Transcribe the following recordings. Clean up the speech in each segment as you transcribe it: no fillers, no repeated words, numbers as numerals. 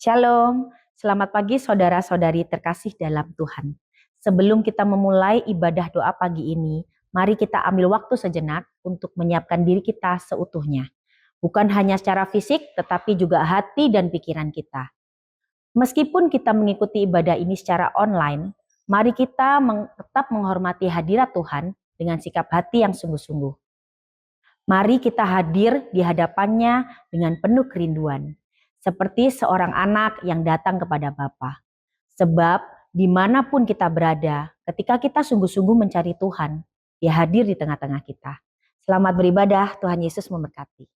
Shalom, selamat pagi saudara-saudari terkasih dalam Tuhan. Sebelum kita memulai ibadah doa pagi ini, mari kita ambil waktu sejenak untuk menyiapkan diri kita seutuhnya. Bukan hanya secara fisik, tetapi juga hati dan pikiran kita. Meskipun kita mengikuti ibadah ini secara online, mari kita tetap menghormati hadirat Tuhan dengan sikap hati yang sungguh-sungguh. Mari kita hadir di hadapannya dengan penuh kerinduan, seperti seorang anak yang datang kepada Bapa. Sebab dimanapun kita berada, ketika kita sungguh-sungguh mencari Tuhan, Dia hadir di tengah-tengah kita. Selamat beribadah, Tuhan Yesus memberkati.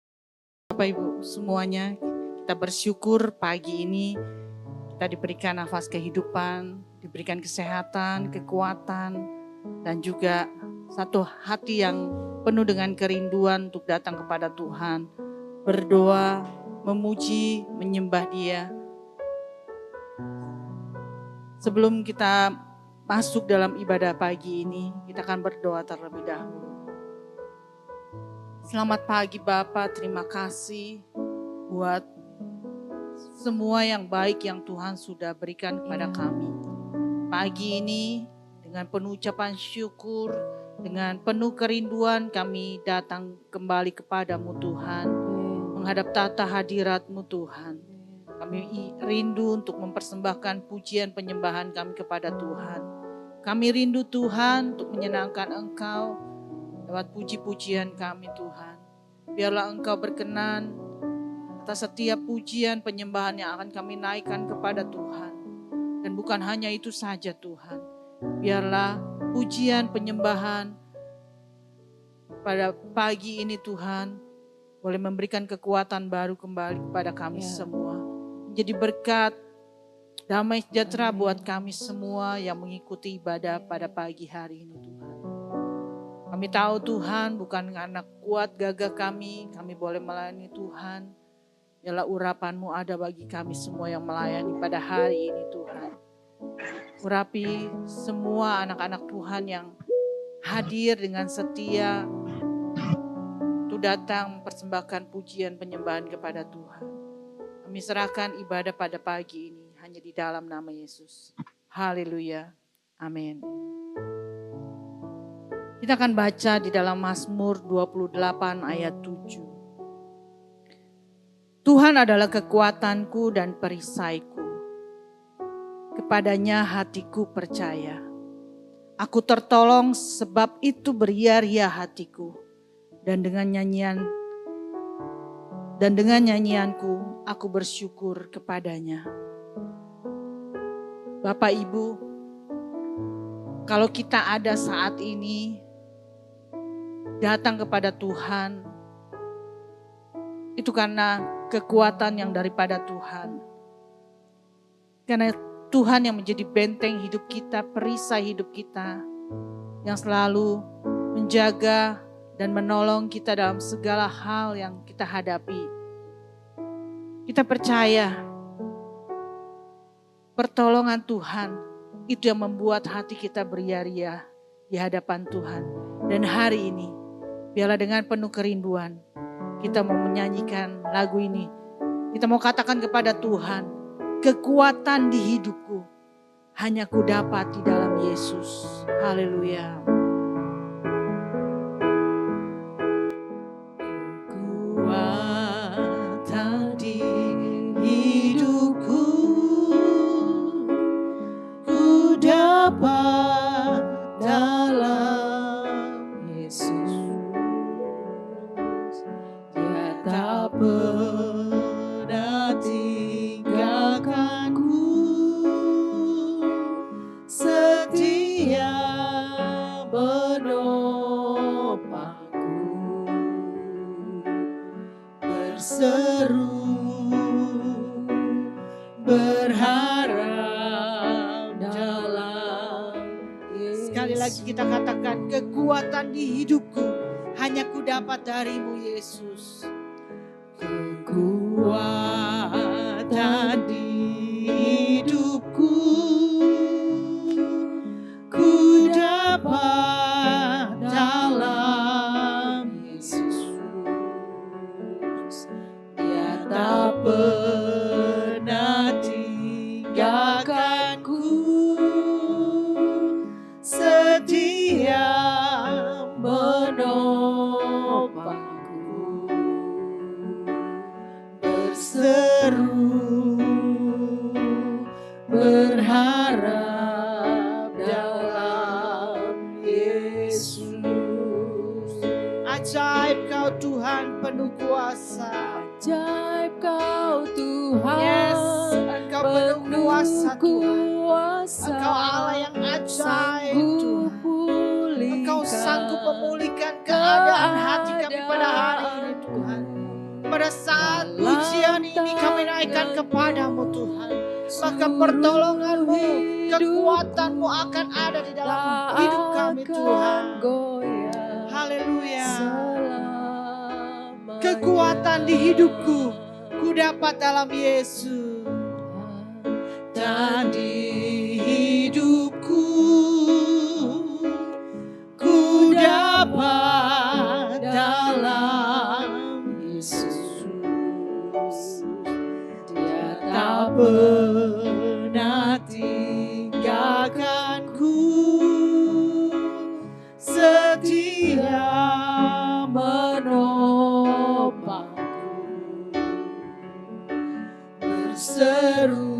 Bapak Ibu semuanya, kita bersyukur pagi ini kita diberikan nafas kehidupan, diberikan kesehatan, kekuatan, dan juga satu hati yang penuh dengan kerinduan untuk datang kepada Tuhan, berdoa, memuji, menyembah Dia. Sebelum kita masuk dalam ibadah pagi ini, kita akan berdoa terlebih dahulu. Selamat pagi Bapak, terima kasih buat semua yang baik yang Tuhan sudah berikan kepada kami. Pagi ini dengan penuh ucapan syukur, dengan penuh kerinduan kami datang kembali kepadamu Tuhan. Menghadap tata hadirat-Mu Tuhan. Kami rindu untuk mempersembahkan pujian penyembahan kami kepada Tuhan. Kami rindu Tuhan untuk menyenangkan Engkau lewat puji-pujian kami Tuhan. Biarlah Engkau berkenan atas setiap pujian penyembahan yang akan kami naikkan kepada Tuhan. Dan bukan hanya itu saja Tuhan. Biarlah pujian penyembahan pada pagi ini Tuhan boleh memberikan kekuatan baru kembali kepada kami semua. Menjadi berkat, damai sejahtera buat kami semua yang mengikuti ibadah pada pagi hari ini Tuhan. Kami tahu Tuhan bukan anak kuat gagah kami boleh melayani Tuhan. Biarlah urapan-Mu ada bagi kami semua yang melayani pada hari ini Tuhan. Urapi semua anak-anak Tuhan yang hadir dengan setia untuk datang mempersembahkan pujian penyembahan kepada Tuhan. Kami serahkan ibadah pada pagi ini hanya di dalam nama Yesus. Haleluya. Amin. Kita akan baca di dalam Mazmur 28 ayat 7. Tuhan adalah kekuatanku dan perisaiku. Kepadanya hatiku percaya. Aku tertolong sebab itu beria-ria hatiku. Dan dengan nyanyianku aku bersyukur kepadanya. Bapak Ibu, kalau kita ada saat ini datang kepada Tuhan, itu karena kekuatan yang daripada Tuhan. Karena Tuhan yang menjadi benteng hidup kita, perisai hidup kita, yang selalu menjaga dan menolong kita dalam segala hal yang kita hadapi. Kita percaya pertolongan Tuhan itu yang membuat hati kita beria-ria di hadapan Tuhan. Dan hari ini, biarlah dengan penuh kerinduan, kita mau menyanyikan lagu ini. Kita mau katakan kepada Tuhan, kekuatan di hidupku hanya ku dapat di dalam Yesus. Haleluya. Kekuatan di hidupku ku dapat dalam Yesus. Dia tak pernah tinggalkanku, setia menopangku, berseru berharap dalam Yesus. Sekali lagi kita katakan, kekuatan di hidupku hanya ku dapat darimu Yesus. Kekuatan di hidupku ku dapat dalam Yesus. Dia tak pernah kuasa Tuhan. Engkau Allah yang ajaib Tuhan. Engkau sanggup memulihkan keadaan hati kami pada hari ini Tuhan. Pada saat pujian ini kami naikkan kepadamu Tuhan. Maka pertolonganmu, kekuatanmu akan ada di dalam hidup kami Tuhan. Haleluya. Kekuatan di hidupku, ku dapat dalam Yesus. Dan di hidupku, ku dapat dalam Yesus. Dia tak pernah tinggalkanku, setia menopangku, berseru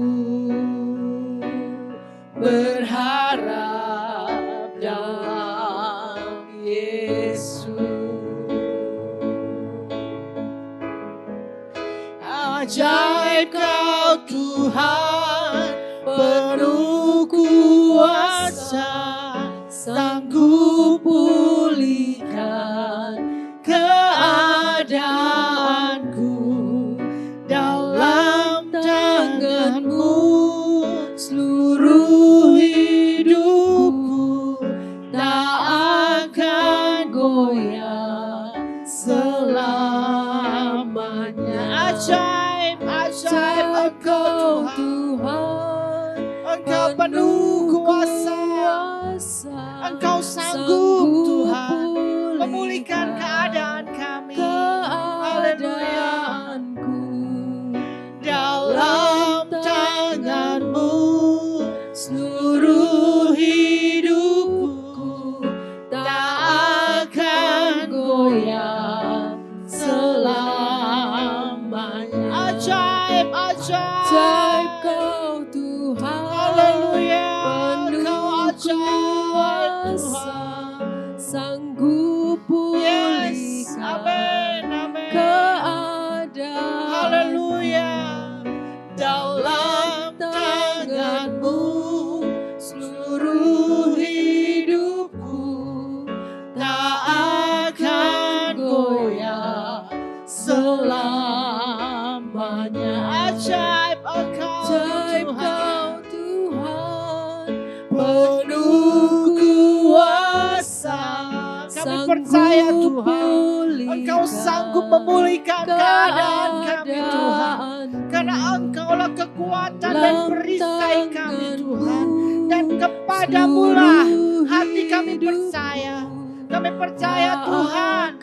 berharap dalam Yesus. Ajaib Kau Tuhan, penuh kuasa, sanggup pulihkan keadaanku. Dalam tangan-Mu seluruh hidupku tak akan goyah selamanya. Ajaib, ajaib Engkau Tuhan. Engkau penuh kuasa. Engkau sanggup Tuhan memulihkan keadaan kami. Haleluya. Dalam tangan-Mu seluruh hidupku tak akan goyah selamanya. Ajaib, ajaib Kau Tuhan. Haleluya. Engkau ajaib Tuhan, sanggup pulihkan keadaan. Haleluya. Dalam tangan-Mu seluruh hidupku tak akan goyah selamanya. Ajaib Engkau Tuhan, penuh kuasa. Kami percaya Tuhan, Engkau sanggup memulihkan keadaan kami Tuhan. Karena Engkaulah kekuatan dan perisai kami Tuhan. Dan kepadamu lah hati kami percaya. Kami percaya Tuhan,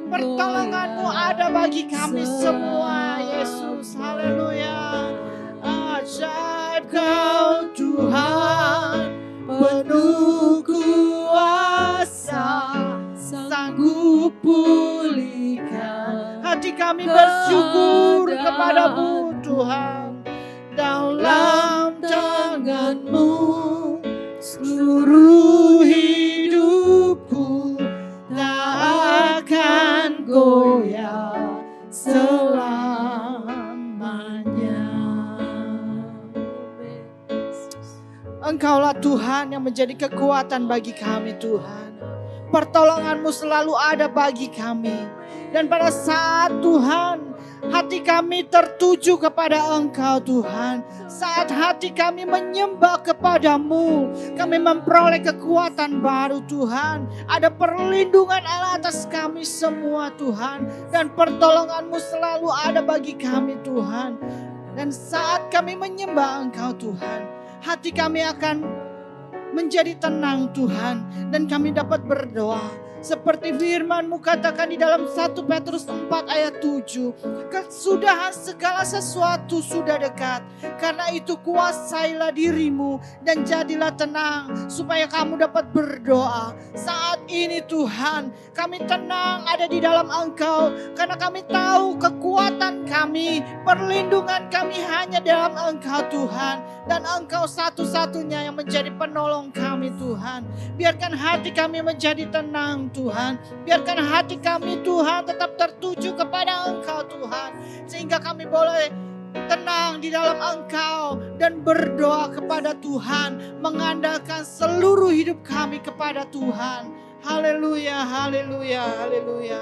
pertolongan-Mu ada bagi kami semua Yesus. Haleluya. Ajaib Kau Tuhan, penuh kuasa, sanggup pulihkan. Hati kami bersyukur kepadamu Tuhan. Dalam tangan-Mu seluruh hidupku tak akan goyah selamanya. Engkaulah Tuhan yang menjadi kekuatan bagi kami Tuhan. Pertolongan-Mu selalu ada bagi kami. Dan pada saat Tuhan, hati kami tertuju kepada Engkau Tuhan. Saat hati kami menyembah kepadamu, kami memperoleh kekuatan baru Tuhan. Ada perlindungan Allah atas kami semua Tuhan. Dan pertolongan-Mu selalu ada bagi kami Tuhan. Dan saat kami menyembah Engkau Tuhan, hati kami akan menjadi tenang Tuhan. Dan kami dapat berdoa seperti firman-Mu katakan di dalam 1 Petrus 4 ayat 7. Kesudahan segala sesuatu sudah dekat. Karena itu kuasailah dirimu dan jadilah tenang supaya kamu dapat berdoa. Saat ini Tuhan, kami tenang ada di dalam Engkau. Karena kami tahu kekuatan kami, perlindungan kami hanya dalam Engkau Tuhan. Dan Engkau satu-satunya yang menjadi penolong kami Tuhan. Biarkan hati kami menjadi tenang Tuhan. Biarkan hati kami Tuhan tetap tertuju kepada Engkau Tuhan. Sehingga kami boleh tenang di dalam Engkau dan berdoa kepada Tuhan, mengandalkan seluruh hidup kami kepada Tuhan. Haleluya, haleluya, haleluya.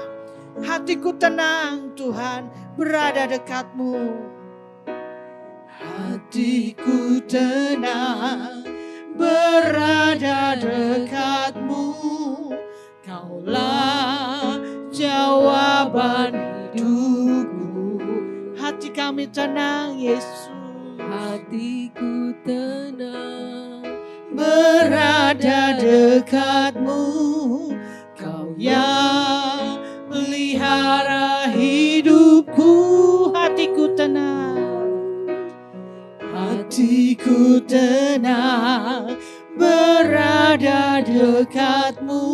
Hatiku tenang Tuhan, berada dekatmu. Hatiku tenang, berada dekatmu. Kaulah jawaban hidupku. Hati kami tenang Yesus. Hatiku tenang, berada dekatmu. Kau yang melihara hidupku. Hatiku tenang, hatiku tenang, berada dekatmu.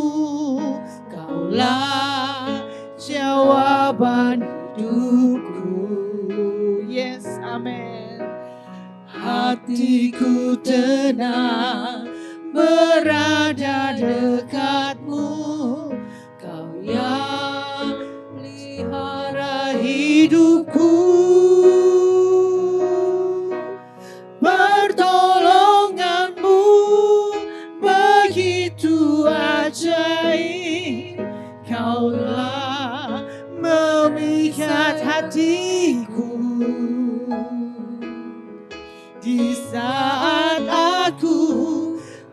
Kaulah jawaban hidupku. Yes, amin. Hatiku tenang, berada dekatmu. Kau yang melihara hidupku. Pertolonganmu begitu ajaib. Kaulah memikat hatiku. Di saat aku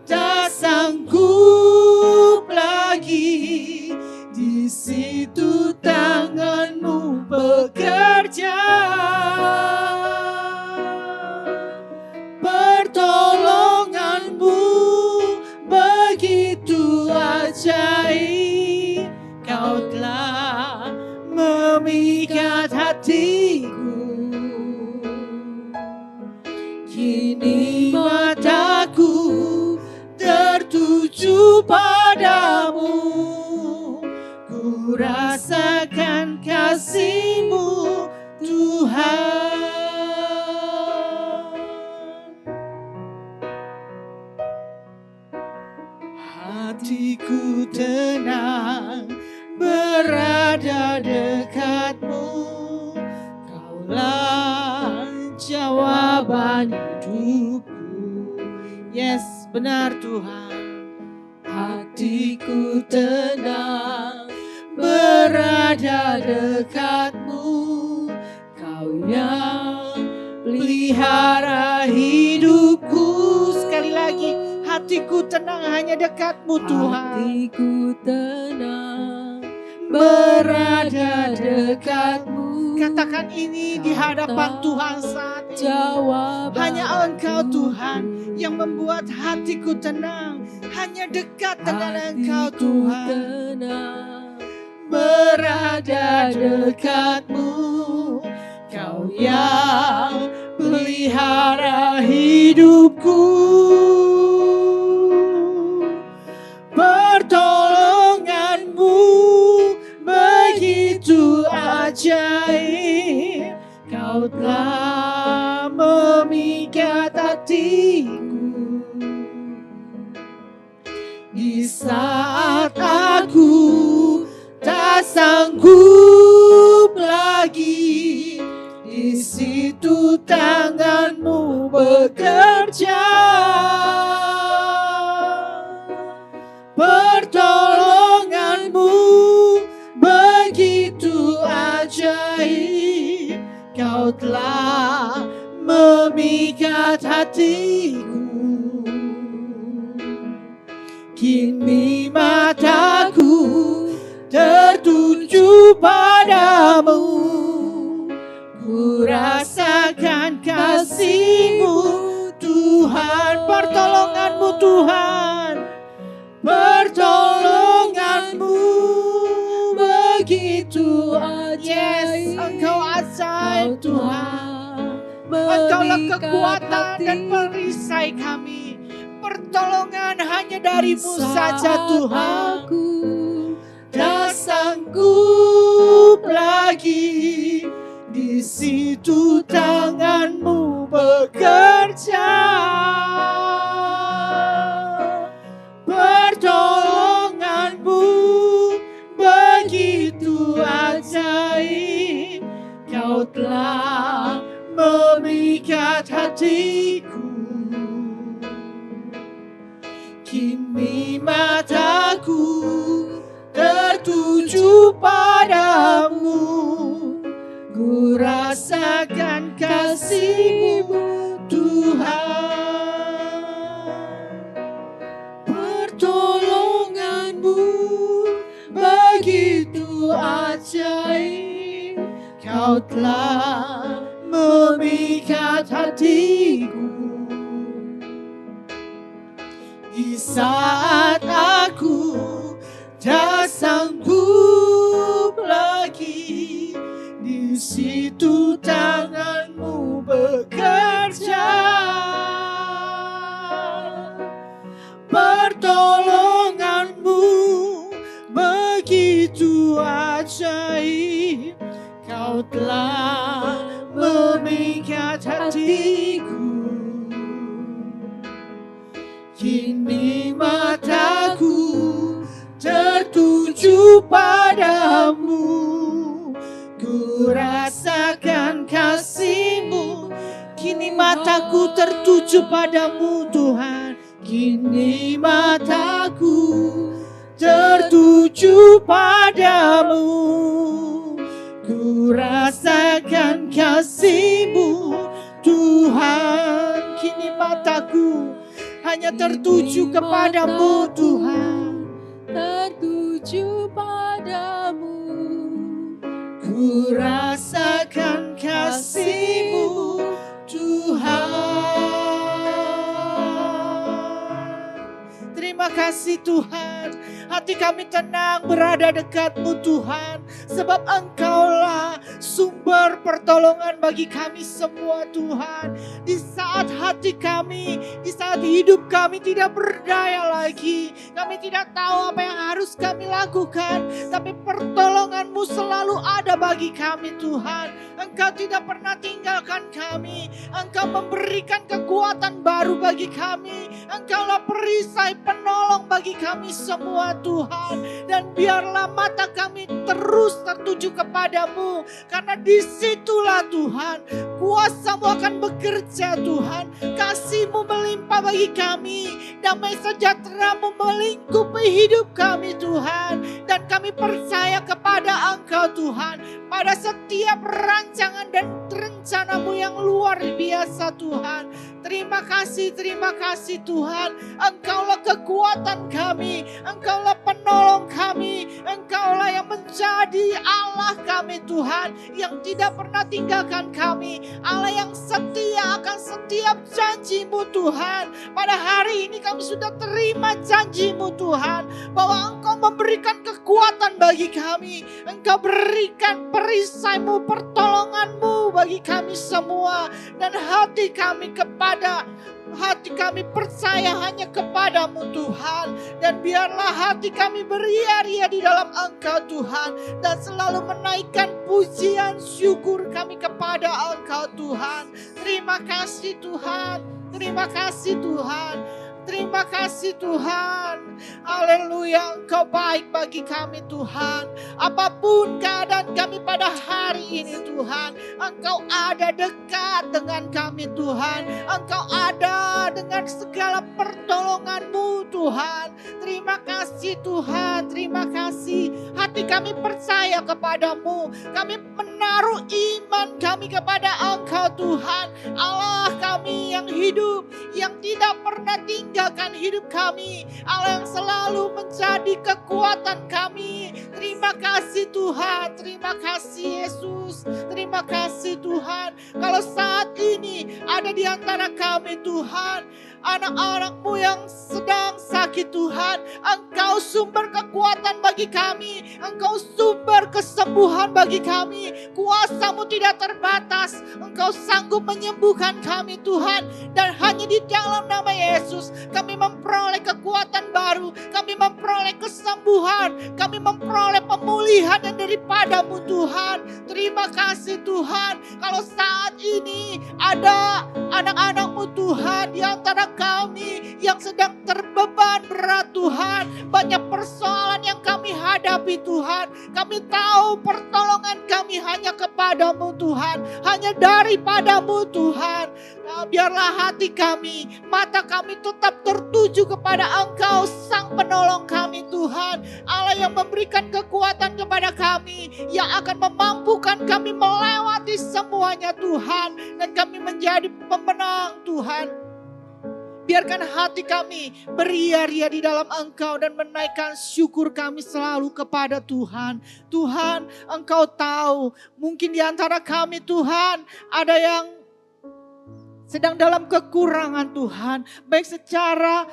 tak sanggup lagi, di situ tanganmu bekerja. Pertolonganmu begitu ajaib. Kau telah memikat hatiku. Kini mataku tertuju padamu. Ku rasakan kasih-Mu Tuhan. Hatiku tenang, berada dekatmu. Kaulah jawaban hidupku. Yes, benar Tuhan. Hatiku tenang, berada dekatmu. Kau yang pelihara hidupku. Sekali lagi, hatiku tenang hanya dekatmu Tuhan. hatiku tenang, Berada dekatmu. Katakan ini di hadapan Tuhan saat ini. jawaban Hanya Engkau Tuhan yang membuat hatiku tenang. Hanya dekat dengan Engkau hatiku Tuhan. tenang, Berada dekatmu. Kau yang pelihara hidupku. Pertolonganmu begitu ajaib. Kau telah memikat hatiku. Di saat aku tak sanggup lagi, di situ tanganmu bekerja. Pertolonganmu begitu ajaib. Kau telah memikat hatiku. Kini mataku tertuju padamu. Ku rasakan kasih-Mu Tuhan. Pertolongan-Mu Tuhan. Pertolongan-Mu begitu ajaib. Yes, Engkau ajaib Tuhan. Engkaulah kekuatan dan perisai kami. Pertolongan hanya dari-Mu saja Tuhan. aku Tak sanggup lagi, di situ tangan-Mu bekerja. Pertolongan-Mu begitu ajaib. Kau telah memikat hatiku. Kini mataku tertuju padamu, ku rasakan kasih-Mu Tuhan. Pertolongan-Mu begitu ajaib, Kau telah memikat hatiku. Di saat aku tak sanggup lagi, di situ tangan-Mu bekerja. Pertolongan-Mu begitu ajaib, Kau telah memikat hatiku. Kini mataku tertuju padamu, ku rasakan kasih-Mu. Kini mataku tertuju padamu Tuhan. Kini mataku tertuju padamu, ku rasakan kasih-Mu Tuhan. Kini mataku hanya tertuju kepadamu Tuhan, tertuju padamu, ku rasakan kasih-Mu Tuhan. Terima kasih Tuhan, hati kami tenang berada dekat-Mu Tuhan, sebab Engkaulah sumber pertolongan bagi kami semua Tuhan. Di saat hati kami, di saat hidup kami tidak berdaya lagi, kami tidak tahu apa yang harus kami lakukan, tapi pertolongan-Mu selalu ada bagi kami Tuhan. Engkau tidak pernah tinggalkan kami, Engkau memberikan kekuatan baru bagi kami. Engkaulah perisai penolong bagi kami semua Tuhan. Dan biarlah mata kami terus tertuju kepadamu, karena disitulah Tuhan kuasa-Mu akan bekerja Tuhan. Kasih-Mu melimpah bagi kami, damai sejahtera-Mu melingkupi hidup kami Tuhan. Dan kami percaya kepada Engkau Tuhan, pada setiap rancangan dan rencana-Mu yang luar biasa Tuhan. Terima kasih Tuhan. Engkaulah kekuatan kami, Engkaulah penolong kami, Engkaulah yang menjadi Allah kami Tuhan, yang tidak pernah tinggalkan kami, Allah yang setia akan setiap janji-Mu Tuhan. Pada hari ini kami sudah terima janji-Mu Tuhan, bahwa Engkau memberikan kekuatan bagi kami, Engkau berikan perisai-Mu, pertolongan-Mu bagi kami semua. Dan hati kami percaya hanya kepadamu Tuhan. Dan biarlah hati kami beria-ria di dalam Engkau Tuhan, dan selalu menaikkan pujian syukur kami kepada Engkau Tuhan. Terima kasih Tuhan, terima kasih Tuhan, terima kasih Tuhan. Haleluya, Engkau baik bagi kami Tuhan. Apapun keadaan kami pada hari ini Tuhan, Engkau ada dekat dengan kami Tuhan. Engkau ada dengan segala pertolongan-Mu Tuhan. Terima kasih Tuhan, terima kasih. Hati kami percaya kepadamu, kami menaruh iman kami kepada Engkau Tuhan. Allah kami yang hidup, yang tidak pernah tinggalkan hidup kami, Allah yang selalu menjadi kekuatan kami. Terima kasih Tuhan, terima kasih Yesus, terima kasih Tuhan. Kalau saat ini ada di antara kami Tuhan, anak-anak-Mu yang sedang sakit Tuhan, Engkau sumber kekuatan bagi kami, Engkau sumber kesembuhan bagi kami. Kuasa-Mu tidak terbatas, Engkau sanggup menyembuhkan kami Tuhan. Dan hanya di dalam nama Yesus kami memperoleh kekuatan baru, kami memperoleh kesembuhan, kami memperoleh pemulihan yang daripada-Mu Tuhan. Terima kasih Tuhan. Kalau saat ini ada anak-anak-Mu Tuhan, di antara kami yang sedang terbeban berat Tuhan. Banyak persoalan yang kami hadapi Tuhan. Kami tahu pertolongan kami hanya kepada-Mu Tuhan, hanya daripada-Mu Tuhan. Biarlah hati kami, mata kami tetap tertuju kepada Engkau, Sang Penolong kami Tuhan. Allah yang memberikan kekuatan kepada kami, yang akan memampukan kami melewati semuanya Tuhan. Dan kami menjadi pemenang Tuhan. Biarkan hati kami beria-ria di dalam Engkau dan menaikkan syukur kami selalu kepada Tuhan. Tuhan, Engkau tahu mungkin di antara kami Tuhan ada yang sedang dalam kekurangan Tuhan. Baik secara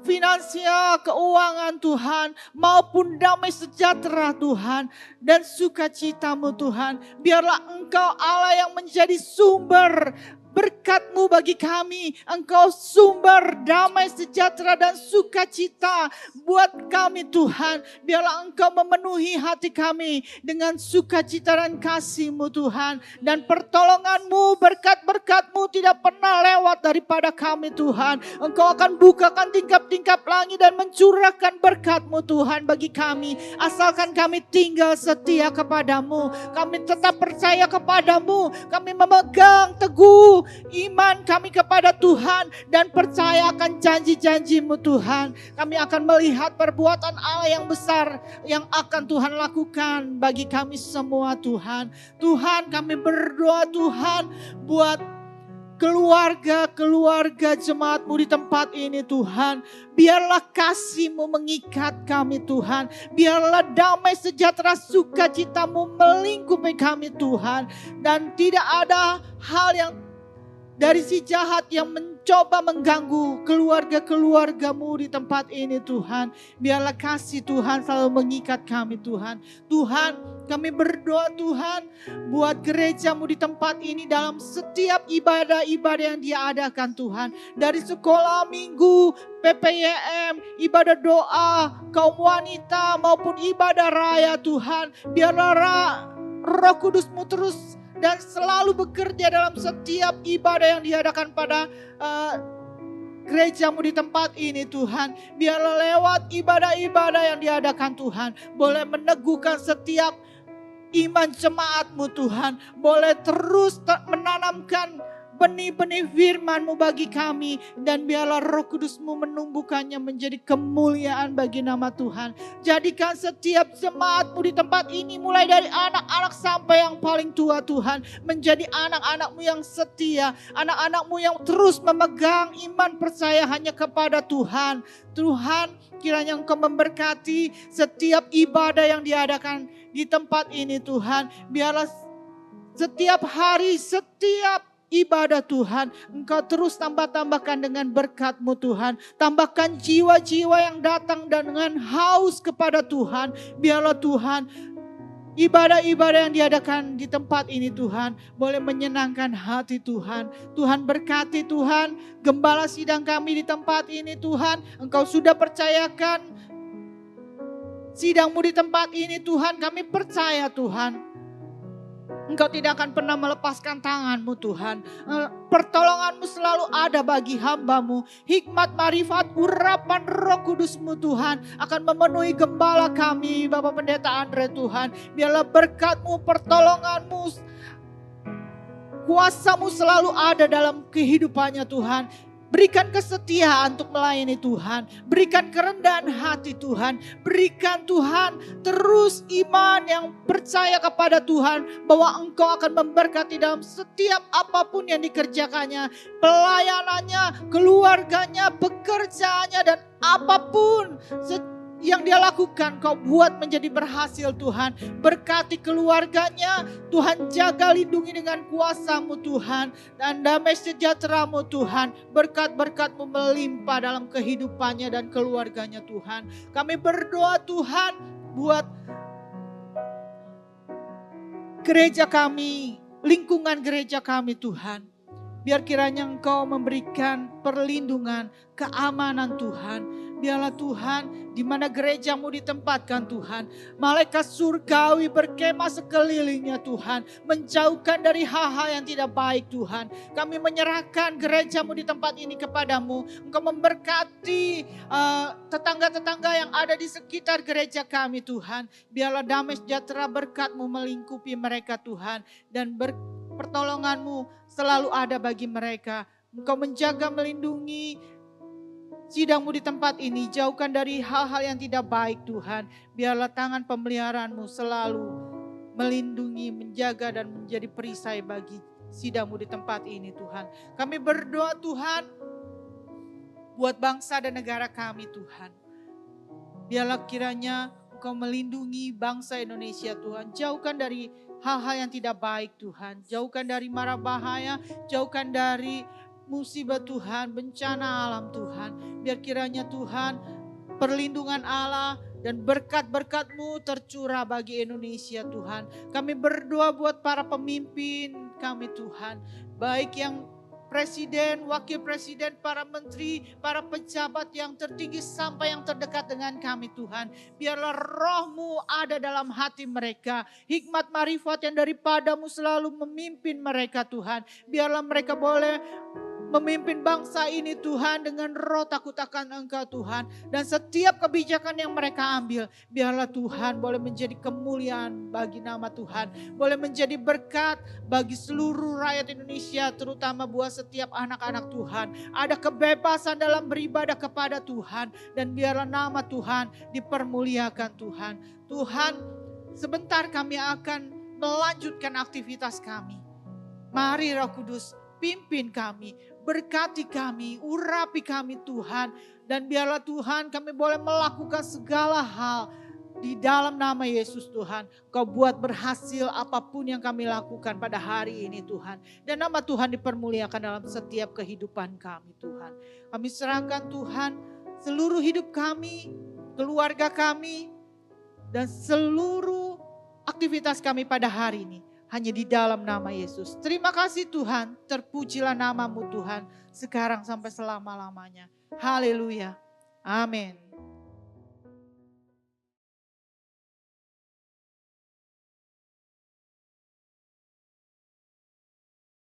finansial, keuangan Tuhan, maupun damai sejahtera Tuhan, dan sukacita-Mu Tuhan. Biarlah Engkau Allah yang menjadi sumber berkat-Mu bagi kami. Engkau sumber damai sejahtera dan sukacita buat kami Tuhan. Biarlah Engkau memenuhi hati kami dengan sukacita dan kasih-Mu Tuhan. Dan pertolongan-Mu, berkat-berkat-Mu tidak pernah lewat daripada kami Tuhan. Engkau akan bukakan tingkap-tingkap langit dan mencurahkan berkat-Mu Tuhan bagi kami. Asalkan kami tinggal setia kepada-Mu. Kami tetap percaya kepada-Mu. Kami memegang teguh iman kami kepada Tuhan dan percaya akan janji-janji-Mu Tuhan. Kami akan melihat perbuatan Allah yang besar yang akan Tuhan lakukan bagi kami semua Tuhan. Tuhan, kami berdoa Tuhan buat keluarga-keluarga jemaat-Mu di tempat ini Tuhan. Biarlah kasih-Mu mengikat kami Tuhan. Biarlah damai sejahtera sukacita-Mu melingkupi kami Tuhan. Dan tidak ada hal yang dari si jahat yang mencoba mengganggu keluarga-keluarga-Mu di tempat ini Tuhan. Biarlah kasih Tuhan selalu mengikat kami Tuhan. Tuhan, kami berdoa Tuhan buat gereja-Mu di tempat ini dalam setiap ibadah-ibadah yang diadakan Tuhan. Dari sekolah minggu, PPYM, ibadah doa, kaum wanita maupun ibadah raya Tuhan. Biarlah Roh Kudus-Mu terus dan selalu bekerja dalam setiap ibadah yang diadakan pada gereja-Mu di tempat ini Tuhan. Biarlah lewat ibadah-ibadah yang diadakan Tuhan, boleh meneguhkan setiap iman jemaat-Mu Tuhan. Boleh terus menanamkan benih-benih firman-Mu bagi kami. Dan biarlah Roh Kudus-Mu menumbuhkannya menjadi kemuliaan bagi nama Tuhan. Jadikan setiap jemaat-Mu di tempat ini, mulai dari anak-anak sampai yang paling tua Tuhan, menjadi anak-anak-Mu yang setia. Anak-anak-Mu yang terus memegang iman percaya hanya kepada Tuhan. Tuhan, kiranya Engkau memberkati setiap ibadah yang diadakan di tempat ini Tuhan. Biarlah setiap hari, setiap ibadah Tuhan, Engkau terus tambahkan dengan berkat-Mu Tuhan. Tambahkan jiwa-jiwa yang datang dan dengan haus kepada Tuhan. Biarlah Tuhan, ibadah-ibadah yang diadakan di tempat ini Tuhan, boleh menyenangkan hati Tuhan. Tuhan berkati Tuhan, gembala sidang kami di tempat ini Tuhan. Engkau sudah percayakan sidang-Mu di tempat ini Tuhan. Kami percaya Tuhan, Engkau tidak akan pernah melepaskan tangan-Mu Tuhan. Pertolongan-Mu selalu ada bagi hamba-Mu. Hikmat, marifat, urapan Roh Kudus-Mu Tuhan akan memenuhi gembala kami, Bapak Pendeta Andre Tuhan. Biarlah berkat-Mu, pertolongan-Mu, kuasa-Mu selalu ada dalam kehidupannya Tuhan. Berikan kesetiaan untuk melayani Tuhan. Berikan kerendahan hati Tuhan. Berikan Tuhan terus iman yang percaya kepada Tuhan. Bahwa Engkau akan memberkati dalam setiap apapun yang dikerjakannya. Pelayanannya, keluarganya, pekerjaannya, dan apapun yang dia lakukan, Kau buat menjadi berhasil Tuhan. Berkati keluarganya, Tuhan jaga lindungi dengan kuasa-Mu Tuhan. Dan damai sejahtera-Mu Tuhan, berkat-berkat-Mu melimpah dalam kehidupannya dan keluarganya Tuhan. Kami berdoa Tuhan buat gereja kami, lingkungan gereja kami Tuhan. Biar kiranya Engkau memberikan perlindungan, keamanan Tuhan. Biarlah Tuhan, di mana gerejamu ditempatkan Tuhan, malaikat surgawi berkemah sekelilingnya Tuhan, menjauhkan dari hal-hal yang tidak baik Tuhan. Kami menyerahkan gerejamu di tempat ini kepadamu. Engkau memberkati tetangga-tetangga yang ada di sekitar gereja kami Tuhan. Biarlah damai sejahtera berkat-Mu melingkupi mereka Tuhan. Dan pertolongan-Mu selalu ada bagi mereka. Engkau menjaga, melindungi sidang-Mu di tempat ini. Jauhkan dari hal-hal yang tidak baik Tuhan. Biarlah tangan pemeliharaan-Mu selalu melindungi, menjaga dan menjadi perisai bagi sidang-Mu di tempat ini Tuhan. Kami berdoa Tuhan buat bangsa dan negara kami Tuhan. Biarlah kiranya Engkau melindungi bangsa Indonesia Tuhan. Jauhkan dari hal-hal yang tidak baik Tuhan. Jauhkan dari mara bahaya, jauhkan dari musibah Tuhan, bencana alam Tuhan. Biar kiranya Tuhan perlindungan Allah dan berkat-berkat-Mu tercurah bagi Indonesia Tuhan. Kami berdoa buat para pemimpin kami Tuhan. Baik yang presiden, wakil presiden, para menteri, para pejabat yang tertinggi sampai yang terdekat dengan kami Tuhan. Biarlah roh-Mu ada dalam hati mereka. Hikmat marifat yang daripada-Mu selalu memimpin mereka Tuhan. Biarlah mereka boleh memimpin bangsa ini Tuhan dengan roh takut akan Engkau Tuhan. Dan setiap kebijakan yang mereka ambil, biarlah Tuhan boleh menjadi kemuliaan bagi nama Tuhan. Boleh menjadi berkat bagi seluruh rakyat Indonesia, terutama buat setiap anak-anak Tuhan. Ada kebebasan dalam beribadah kepada Tuhan. Dan biarlah nama Tuhan dipermuliakan Tuhan. Tuhan, sebentar kami akan melanjutkan aktivitas kami. Mari Roh Kudus, pimpin kami, berkati kami, urapi kami Tuhan. Dan biarlah Tuhan kami boleh melakukan segala hal di dalam nama Yesus Tuhan. Kau buat berhasil apapun yang kami lakukan pada hari ini Tuhan. Dan nama Tuhan dipermuliakan dalam setiap kehidupan kami Tuhan. Kami serahkan Tuhan seluruh hidup kami, keluarga kami, dan seluruh aktivitas kami pada hari ini. Hanya di dalam nama Yesus. Terima kasih Tuhan. Terpujilah nama-Mu Tuhan. Sekarang sampai selama-lamanya. Haleluya. Amin.